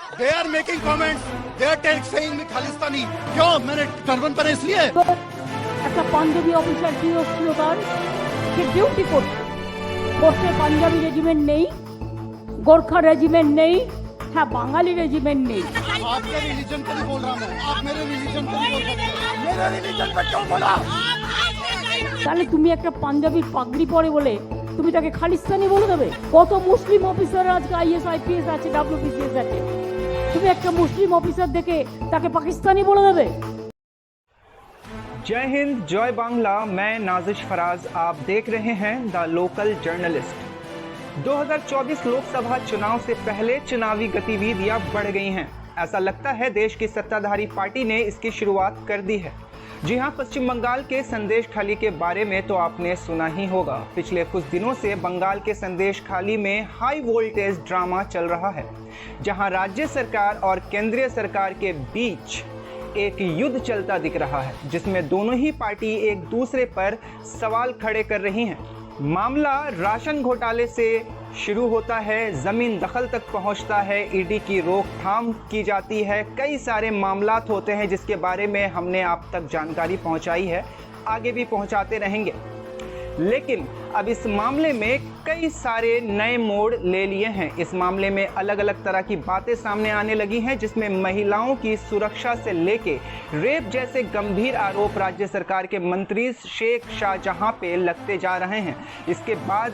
They are making comments. They are saying me Khalistani. क्यों? मैंने turban पहना इसलिए। একটা পাঞ্জাবি অফিসার কি হচ্ছিল তার, সে ডিউটি করছে, বসে পাঞ্জাবি রেজিমেন্ট নেই, গোর্খা রেজিমেন্ট নেই, হ্যাঁ বাঙালি রেজিমেন্ট নেই। आपके रिलीजन को नहीं बोल रहा मैं, आप मेरे रिलीजन को नहीं बोल सकते। मेरे रिलीजन पे क्यों बोला? তাহলে তুমি একটা পাঞ্জাবির পাগড়ি পরে বলে তুমি তাকে খালিস্তানি বলে দেবে? কত মুসলিম অফিসার আজকে আইএস আইপিএস আছে, ডব্লিউবিসিএস আছে, তুমি একটা মুসলিম অফিসার দেখে তাকে পাকিস্তানি বলে দেবে? जय हिंद, जय बांग्ला। मैं नाजिश फराज, आप देख रहे हैं द लोकल जर्नलिस्ट। 2024 लोकसभा चुनाव से पहले चुनावी गतिविधियां बढ़ गई हैं। ऐसा लगता है देश की सत्ताधारी पार्टी ने इसकी शुरुआत कर दी है। जी हां, पश्चिम बंगाल के संदेश खाली के बारे में तो आपने सुना ही होगा। पिछले कुछ दिनों से बंगाल के संदेश खाली में हाई वोल्टेज ड्रामा चल रहा है, जहां राज्य सरकार और केंद्रीय सरकार के बीच एक युद्ध चलता दिख रहा है, जिसमें दोनों ही पार्टी एक दूसरे पर सवाल खड़े कर रही हैं। मामला राशन घोटाले से शुरू होता है, जमीन दखल तक पहुंचता है, ईडी की रोकथाम की जाती है, कई सारे मामलात होते हैं जिसके बारे में हमने आप तक जानकारी पहुंचाई है, आगे भी पहुंचाते रहेंगे। लेकिन अब इस मामले में कई सारे नए मोड़ ले लिए हैं। इस मामले में अलग अलग तरह की बातें सामने आने लगी हैं, जिसमें महिलाओं की सुरक्षा से लेके रेप जैसे गंभीर आरोप राज्य सरकार के मंत्री शेख शाहजहां पे लगते जा रहे हैं। इसके बाद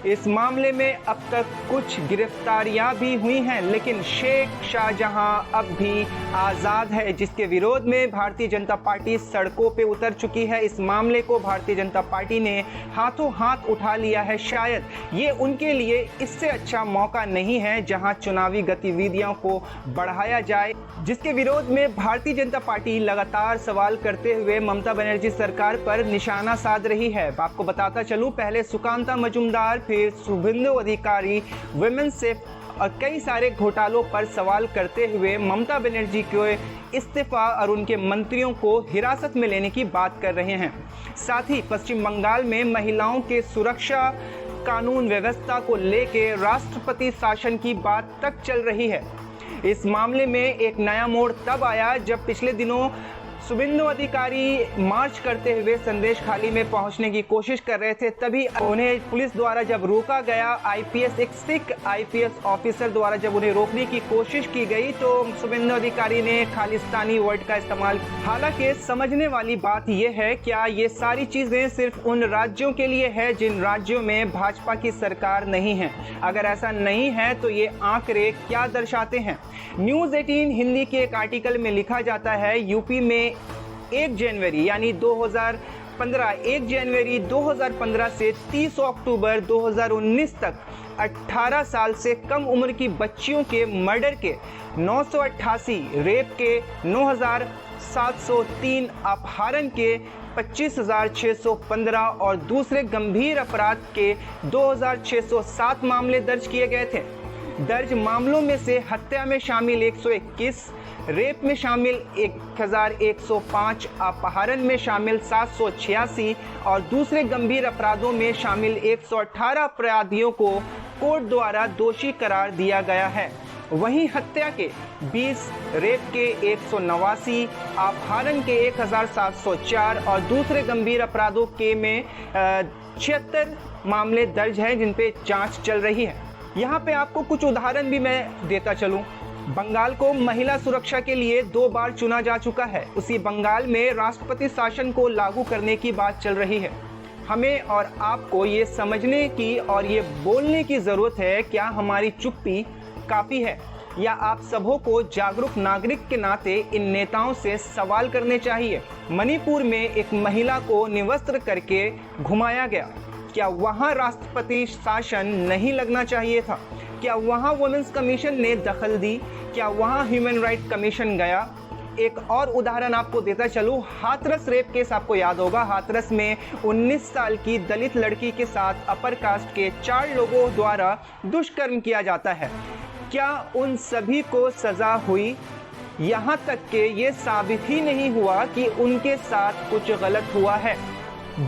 इस मामले में अब तक कुछ गिरफ्तारियां भी हुई हैं, लेकिन शेख शाहजहां अब भी आज़ाद है, जिसके विरोध में भारतीय जनता पार्टी सड़कों पे उतर चुकी है। इस मामले को भारतीय जनता पार्टी ने हाथों हाथ उठा लिया है। शायद ये उनके लिए इससे अच्छा मौका नहीं है जहां चुनावी गतिविधियों को बढ़ाया जाए, जिसके विरोध में भारतीय जनता पार्टी लगातार सवाल करते हुए ममता बनर्जी सरकार पर निशाना साध रही है। आपको बताता चलूं, पहले सुकांता मजुमदार, फिर शुभेंदु अधिकारी, वुमेन्स सेफ और कई सारे घोटालों पर सवाल करते हुए ममता बनर्जी को इस्तीफा और उनके मंत्रियों को हिरासत में लेने की बात कर रहे हैं। साथ ही पश्चिम बंगाल में महिलाओं के सुरक्षा कानून व्यवस्था को लेकर राष्ट्रपति शासन की बात तक चल रही है। इस मामले में एक नया मोड़ तब आया जब पिछले दिनों शुभेंदु अधिकारी मार्च करते हुए संदेश खाली में पहुंचने की कोशिश कर रहे थे, तभी उन्हें पुलिस द्वारा जब रोका गया, आईपीएस एक सिख आईपीएस ऑफिसर द्वारा जब उन्हें रोकने की कोशिश की गई तो शुभेंदु अधिकारी ने खालिस्तानी वर्ड का इस्तेमाल। हालांकि समझने वाली बात यह है, क्या ये सारी चीजें सिर्फ उन राज्यों के लिए है जिन राज्यों में भाजपा की सरकार नहीं है? अगर ऐसा नहीं है तो ये आंकड़े क्या दर्शाते हैं? न्यूज़ 18 हिंदी के एक आर्टिकल में लिखा जाता है, यूपी में 1 जनवरी यानी 1 जनवरी 2015 से 30 अक्टूबर 2019 तक 18 साल से कम उम्र की बच्चियों के मर्डर के 988, रेप के 9703, अपहरण के 25,615 और दूसरे गंभीर अपराध के 2,607 मामले दर्ज किए गए थे। दर्ज मामलों में से हत्या में शामिल 121, रेप में शामिल 1105, अपहरण में शामिल 786 और दूसरे गंभीर अपराधों में शामिल 118 अपराधियों को कोर्ट द्वारा दोषी करार दिया गया है। वहीं हत्या के 20, रेप के 189, अपहरण के 1704 और दूसरे गंभीर अपराधों के में 76 मामले दर्ज हैं, जिन पे जांच चल रही है। यहाँ पे आपको कुछ उदाहरण भी मैं देता चलूं। बंगाल को महिला सुरक्षा के लिए 2 बार चुना जा चुका है। उसी बंगाल में राष्ट्रपति शासन को लागू करने की बात चल रही है। हमें और आपको ये समझने की और ये बोलने की ज़रूरत है, क्या हमारी चुप्पी काफ़ी है या आप सबों को जागरूक नागरिक के नाते इन नेताओं से सवाल करने चाहिए? मणिपुर में एक महिला को निवस्त्र करके घुमाया गया, क्या वहां राष्ट्रपति शासन नहीं लगना चाहिए था? क्या वहां वुमेन्स कमीशन ने दखल दी? क्या वहां ह्यूमन राइट कमीशन गया? एक और उदाहरण आपको देता चलूं, हाथरस रेप केस आपको याद होगा। हाथरस में 19 साल की दलित लड़की के साथ अपर कास्ट के 4 लोगों द्वारा दुष्कर्म किया जाता है। क्या उन सभी को सजा हुई? यहाँ तक कि ये साबित ही नहीं हुआ कि उनके साथ कुछ गलत हुआ है।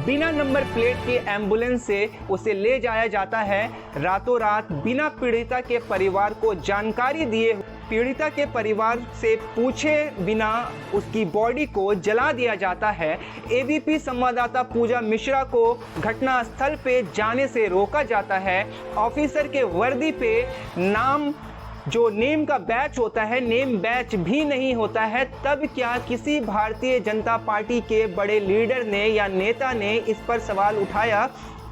बिना नंबर प्लेट के एम्बुलेंस से उसे ले जाया जाता है, रातों रात बिना पीड़िता के परिवार को जानकारी दिए पीड़िता के परिवार से पूछे बिना उसकी बॉडी को जला दिया जाता है। एबीपी संवाददाता पूजा मिश्रा को घटनास्थल पे जाने से रोका जाता है। ऑफिसर के वर्दी पे नाम जो नेम का बैच होता है, नेम बैच भी नहीं होता है। तब क्या किसी भारतीय जनता पार्टी के बड़े लीडर ने या नेता ने इस पर सवाल उठाया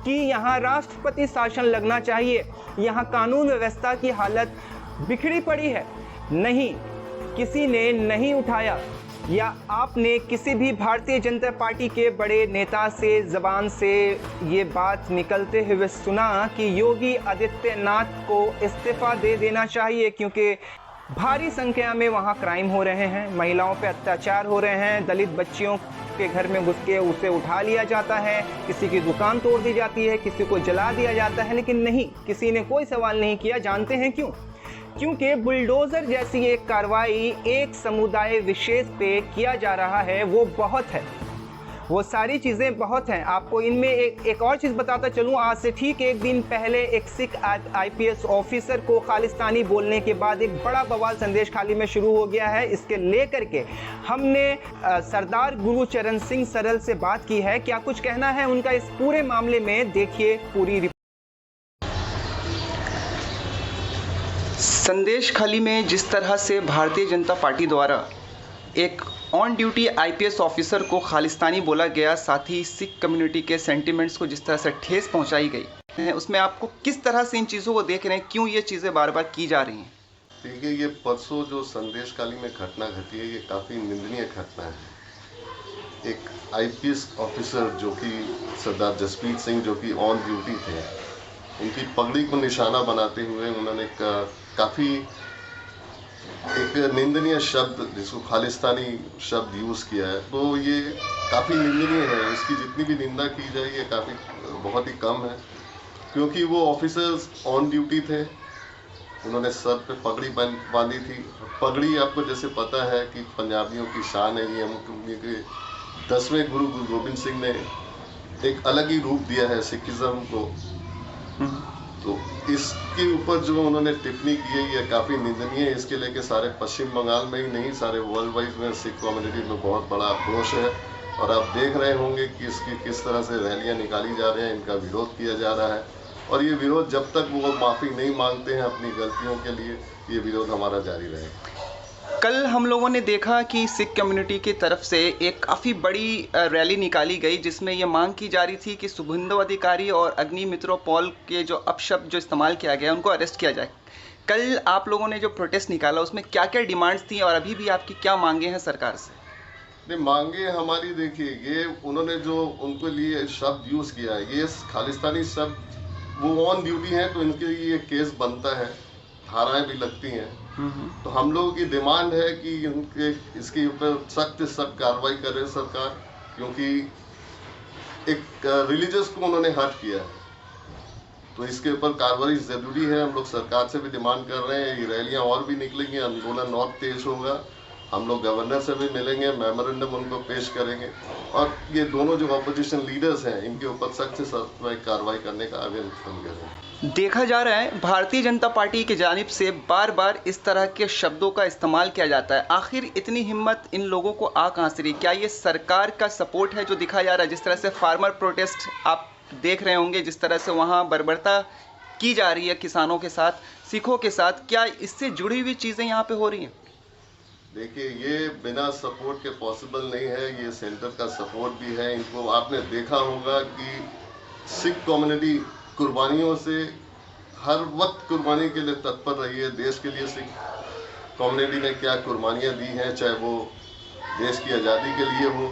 कि यहाँ राष्ट्रपति शासन लगना चाहिए, यहाँ कानून व्यवस्था की हालत बिखरी पड़ी है? नहीं, किसी ने नहीं उठाया। या आपने किसी भी भारतीय जनता पार्टी के बड़े नेता से ज़बान से ये बात निकलते हुए सुना कि योगी आदित्यनाथ को इस्तीफा दे देना चाहिए क्योंकि भारी संख्या में वहाँ क्राइम हो रहे हैं, महिलाओं पे अत्याचार हो रहे हैं, दलित बच्चियों के घर में घुस के उसे उठा लिया जाता है, किसी की दुकान तोड़ दी जाती है, किसी को जला दिया जाता है? लेकिन नहीं, किसी ने कोई सवाल नहीं किया। जानते हैं क्यों? क्योंकि बुलडोजर जैसी एक कार्रवाई एक समुदाय विशेष पे किया जा रहा है, वो बहुत है, वो सारी चीज़ें बहुत हैं। आपको इनमें एक और चीज़ बताता चलूँ। आज से ठीक एक दिन पहले एक सिख आईपीएस ऑफिसर को खालिस्तानी बोलने के बाद एक बड़ा बवाल संदेश खाली में शुरू हो गया है। इसके लेकर के हमने सरदार गुरुचरण सिंह सरल से बात की है। क्या कुछ कहना है उनका इस पूरे मामले में, देखिए पूरी रिपोर्ट। संदेश खाली में जिस तरह से भारतीय जनता पार्टी द्वारा एक ऑन ड्यूटी आईपीएस ऑफिसर को खालिस्तानी बोला गया, साथ ही सिख कम्युनिटी के सेंटिमेंट्स को जिस तरह से ठेस पहुंचाई गई है, उसमें आपको किस तरह से इन चीज़ों को देख रहे हैं? क्यों ये चीज़ें बार बार की जा रही हैं? देखिए, ये परसों जो संदेश खाली में घटना घटी है, ये काफ़ी निंदनीय घटना है। एक आईपीएस ऑफिसर जो कि सरदार जसप्रीत सिंह जो कि ऑन ड्यूटी थे, उनकी पगड़ी को निशाना बनाते हुए उन्होंने काफ़ी एक निंदनीय शब्द, जिसको खालिस्तानी शब्द यूज़ किया है, तो ये काफ़ी निंदनीय है। इसकी जितनी भी निंदा की जाए ये बहुत ही कम है, क्योंकि वो ऑफिसर्स ऑन ड्यूटी थे, उन्होंने सर पे पगड़ी बांधी थी। पगड़ी आपको जैसे पता है कि पंजाबियों की शान है, ये उनके 10वें गुरु गोबिंद सिंह ने एक अलग ही रूप दिया है सिखिज़्म को। तो इसके ऊपर जो उन्होंने टिप्पणी की है ये काफ़ी निंदनीय है। इसके लेके सारे पश्चिम बंगाल में ही नहीं, सारे वर्ल्ड वाइड में सिख कम्युनिटी में बहुत बड़ा आक्रोश है। और आप देख रहे होंगे कि इसकी किस तरह से रैलियां निकाली जा रही हैं, इनका विरोध किया जा रहा है। और ये विरोध जब तक वो माफ़ी नहीं मांगते हैं अपनी गलतियों के लिए, ये विरोध हमारा जारी रहेगा। कल हम लोगों ने देखा कि सिख कम्युनिटी की तरफ से एक काफ़ी बड़ी रैली निकाली गई, जिसमें ये मांग की जा रही थी कि शुभेंदु अधिकारी और अग्निमित्रो पॉल के जो अपशब्द जो इस्तेमाल किया गया उनको अरेस्ट किया जाए। कल आप लोगों ने जो प्रोटेस्ट निकाला उसमें क्या क्या डिमांड्स थी और अभी भी आपकी क्या मांगे हैं सरकार से? नहीं, मांगे हमारी, देखिए, ये उन्होंने जो उनके लिए शब्द यूज़ किया है, ये खालिस्तानी शब्द, वो ऑन ड्यूटी हैं तो इनके लिए ये केस बनता है, धाराएं भी लगती हैं। तो हम लोगों की डिमांड है कि इनके इसके ऊपर सख्त से सख्त कार्रवाई करे सरकार, क्योंकि एक रिलीजियस को उन्होंने हर्ट किया है, तो इसके ऊपर कार्रवाई ज़रूरी है। हम लोग सरकार से भी डिमांड कर रहे हैं। ये रैलियां और भी निकलेंगी, आंदोलन और तेज होगा। हम लोग गवर्नर से भी मिलेंगे, मेमोरेंडम उनको पेश करेंगे और ये दोनों जो अपोजिशन लीडर्स हैं इनके ऊपर सख्त से सख्त कार्रवाई करने का आवेदन करेंगे। देखा जा रहा है भारतीय जनता पार्टी की जानिब से बार बार इस तरह के शब्दों का इस्तेमाल किया जाता है। आखिर इतनी हिम्मत इन लोगों को आ कहाँ से रही? क्या ये सरकार का सपोर्ट है जो दिखाया जा रहा है? जिस तरह से फार्मर प्रोटेस्ट आप देख रहे होंगे, जिस तरह से वहाँ बर्बरता की जा रही है किसानों के साथ, सिखों के साथ, क्या इससे जुड़ी हुई चीज़ें यहाँ पे हो रही हैं? देखिए, ये बिना सपोर्ट के पॉसिबल नहीं है। ये सेंटर का सपोर्ट भी है। इनको आपने देखा होगा कि सिख कम्युनिटी कुर्बानियों से हर वक्त कुर्बानी के लिए तत्पर रही है। देश के लिए सिख कम्युनिटी ने क्या कुर्बानियाँ दी हैं, चाहे वो देश की आज़ादी के लिए हो,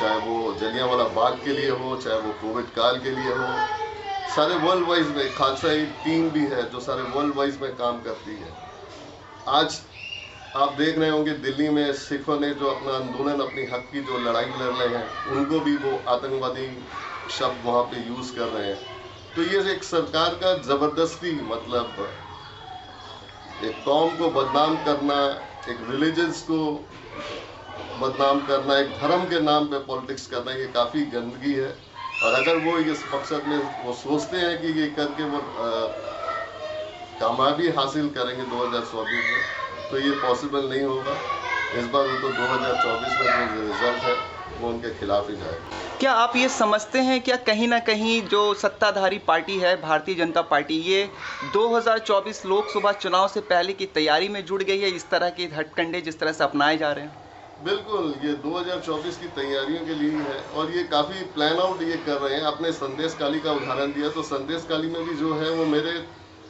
चाहे वो जलियांवाला बाग के लिए हो, चाहे वो कोविड काल के लिए हो। सारे वर्ल्ड वाइज में खालसा टीम भी है जो सारे वर्ल्ड वाइज में काम करती है। आज आप देख रहे होंगे दिल्ली में सिखों ने जो अपना आंदोलन, अपनी हक की जो लड़ाई लड़ रहे हैं, उनको भी वो आतंकवादी शब्द वहाँ पे यूज़ कर रहे हैं। तो ये एक सरकार का ज़बरदस्ती, मतलब एक कौम को बदनाम करना, एक रिलीजन्स को बदनाम करना, एक धर्म के नाम पे पॉलिटिक्स करना, ये काफ़ी गंदगी है। और अगर वो इस मकसद में वो सोचते हैं कि ये करके वो कामयाबी हासिल करेंगे 2024 में, तो ये पॉसिबल नहीं होगा। इस बार उनको 2024 में जो रिजल्ट है वो उनके खिलाफ ही जाएगा। क्या आप ये समझते हैं क्या कहीं ना कहीं जो सत्ताधारी पार्टी है भारतीय जनता पार्टी, ये 2024 लोकसभा चुनाव से पहले की तैयारी में जुड़ गई है, इस तरह के हथकंडे जिस तरह से अपनाए जा रहे हैं? बिल्कुल, ये 2024 की तैयारियों के लिए ही है और ये काफ़ी प्लान आउट ये कर रहे हैं। आपने संदेश काली का उदाहरण दिया, तो संदेश काली में भी जो है वो मेरे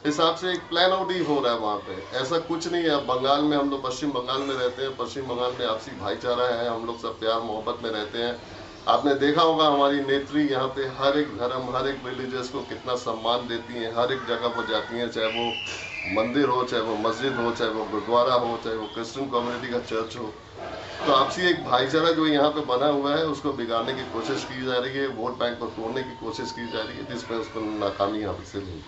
हिसाब से एक प्लान आउट ही हो रहा है वहाँ पे। ऐसा कुछ नहीं है। अब बंगाल में हम लोग पश्चिम बंगाल में रहते हैं, पश्चिम बंगाल में आपसी भाईचारा है, हम लोग सब प्यार मोहब्बत में रहते हैं। आपने देखा होगा हमारी नेत्री यहाँ पे हर एक धर्म, हर एक रिलीजियस को कितना सम्मान देती हैं, हर एक जगह पर जाती हैं, चाहे वो मंदिर हो, चाहे वो मस्जिद हो, चाहे वो गुरुद्वारा हो, चाहे वो क्रिश्चियन कम्युनिटी का चर्च हो। तो आपसी एक भाईचारा जो यहाँ पे बना हुआ है उसको बिगाड़ने की कोशिश की जा रही है, वोट बैंक को तोड़ने की कोशिश की जा रही है, जिसमें उसको नाकामी हासिल हुई।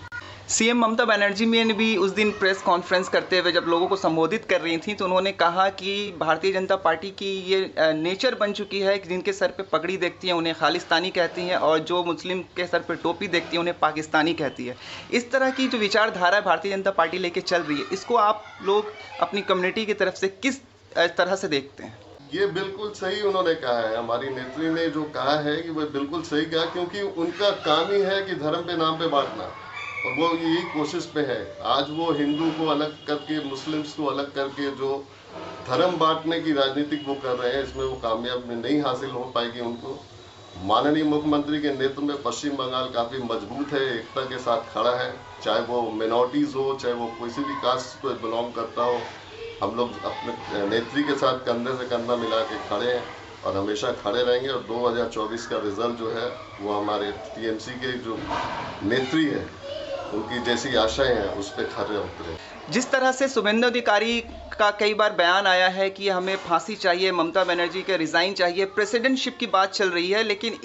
सीएम ममता बनर्जी ने भी उस दिन प्रेस कॉन्फ्रेंस करते हुए जब लोगों को संबोधित कर रही थी तो उन्होंने कहा कि भारतीय जनता पार्टी की ये नेचर बन चुकी है कि जिनके सर पे पगड़ी देखती हैं उन्हें खालिस्तानी कहती हैं और जो मुस्लिम के सर पे टोपी देखती हैं उन्हें पाकिस्तानी कहती है। इस तरह की जो विचारधारा भारतीय जनता पार्टी लेके चल रही है, इसको आप लोग अपनी कम्युनिटी की तरफ से किस तरह से देखते हैं? ये बिल्कुल सही उन्होंने कहा है, हमारी नेत्री ने जो कहा है कि वह बिल्कुल सही कहा, क्योंकि उनका काम ही है कि धर्म पे नाम पे बांटना और वो यही कोशिश पे है। आज वो हिंदू को अलग करके, मुस्लिम्स को अलग करके जो धर्म बांटने की राजनीति वो कर रहे हैं, इसमें वो कामयाबी नहीं हासिल हो पाएगी उनको। माननीय मुख्यमंत्री के नेतृत्व में पश्चिम बंगाल काफ़ी मजबूत है, एकता के साथ खड़ा है, चाहे वो मिनॉरिटीज़ हो, चाहे वो किसी भी कास्ट को बिलोंग करता हो। हम लोग अपने नेत्री के साथ कंधे से कंधा मिला के खड़े हैं और हमेशा खड़े रहेंगे और 2024 का रिजल्ट जो है वो हमारे टीएमसी के जो नेत्री है उनकी जैसी आशाएं हैं उस पर खड़े उतरे। जिस तरह से शुभेंदु अधिकारी का कई बार बयान आया है कि हमें फांसी चाहिए, ममता बनर्जी के रिज़ाइन चाहिए, प्रेसिडेंटशिप की बात चल रही है, लेकिन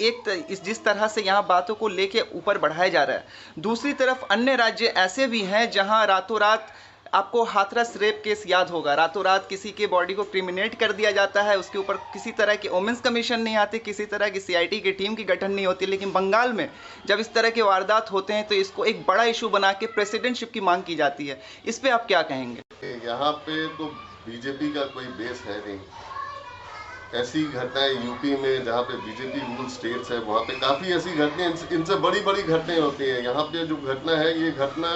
जिस तरह से यहाँ बातों को लेके ऊपर बढ़ाया जा रहा है, दूसरी तरफ अन्य राज्य ऐसे भी हैं जहाँ रातों रात आपको हाथरस रेप केस याद होगा, रातों रात किसी के बॉडी को क्रिमिनेट कर दिया जाता है, उसके ऊपर किसी तरह की वुमेन्स कमीशन नहीं आती, किसी तरह की सीआईडी की टीम की गठन नहीं होती। लेकिन बंगाल में जब इस तरह के वारदात होते हैं तो इसको एक बड़ा इशू बना के प्रेसिडेंटशिप की मांग की जाती है। इस पे आप क्या कहेंगे? यहाँ पे तो बीजेपी का कोई बेस है नहीं। ऐसी घटनाएं यूपी में जहाँ पे बीजेपी रूल स्टेट्स है वहाँ पे काफ़ी ऐसी घटनाएं, इनसे बड़ी बड़ी घटनाएं होती हैं। यहाँ पे जो घटना है ये घटना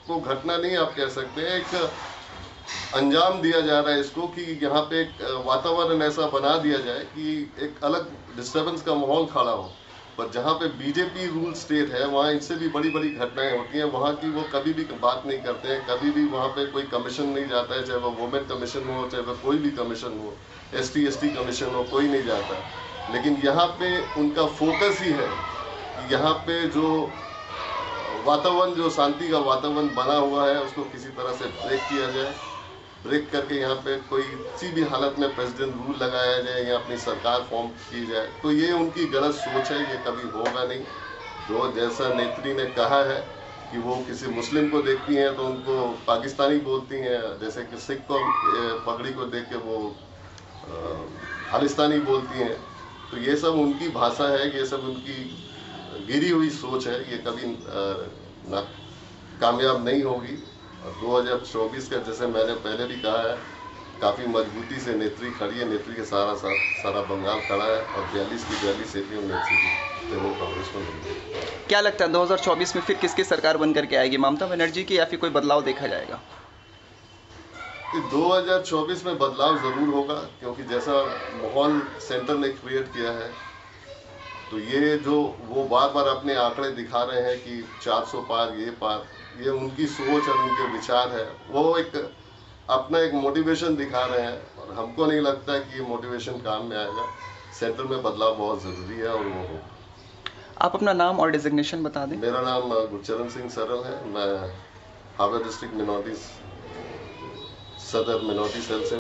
को घटना नहीं आप कह सकते हैं, एक अंजाम दिया जा रहा है इसको कि यहाँ पे एक वातावरण ऐसा बना दिया जाए कि एक अलग डिस्टर्बेंस का माहौल खड़ा हो। पर जहाँ पे बीजेपी रूल स्टेट है वहाँ इससे भी बड़ी बड़ी घटनाएं होती हैं। वहाँ की वो कभी भी बात नहीं करते हैं, कभी भी वहाँ पे कोई कमीशन नहीं जाता है, चाहे वो वुमेन कमीशन हो, चाहे वो कोई भी कमीशन हो, ST कमीशन हो, कोई नहीं जाता। लेकिन यहाँ पे उनका फोकस ही है कि यहाँ पे जो वातावरण, जो शांति का वातावरण बना हुआ है उसको किसी तरह से ब्रेक किया जाए, ब्रेक करके यहाँ पे कोई किसी भी हालत में प्रेसिडेंट रूल लगाया जाए या अपनी सरकार फॉर्म की जाए। तो ये उनकी गलत सोच है, ये कभी होगा नहीं। जो जैसा नेत्री ने कहा है कि वो किसी मुस्लिम को देखती हैं तो उनको पाकिस्तानी बोलती हैं, जैसे कि सिख को पगड़ी को देख के वो खालिस्तानी बोलती हैं। तो ये सब उनकी भाषा है, ये सब उनकी गिरी हुई सोच है, ये कभी कामयाब नहीं होगी। 2024 का जैसे मैंने पहले भी कहा है काफ़ी मजबूती से नेत्री खड़ी है, नेत्री के सारा बंगाल खड़ा है और 42 की 42 सीटें नेत्री की तृणमूल कांग्रेस को मिलेगी। क्या लगता है 2024 में फिर किसकी सरकार बन करके आएगी, ममता बनर्जी की या फिर कोई बदलाव देखा जाएगा? 2024 में बदलाव ज़रूर होगा, क्योंकि जैसा माहौल सेंटर ने क्रिएट किया है तो ये जो वो बार बार अपने आंकड़े दिखा रहे हैं कि 400 पार, ये उनकी सोच और उनके विचार है, वो एक अपना एक मोटिवेशन दिखा रहे हैं और हमको नहीं लगता कि ये मोटिवेशन काम में आएगा। सेंटर में बदलाव बहुत ज़रूरी है और वो हो। आप अपना नाम और डिजिग्नेशन बता दें। मेरा नाम गुरचरण सिंह सरल है, मैं हावड़ा डिस्ट्रिक्ट मिनॉरिटी सदर मिनॉरिटी सेल से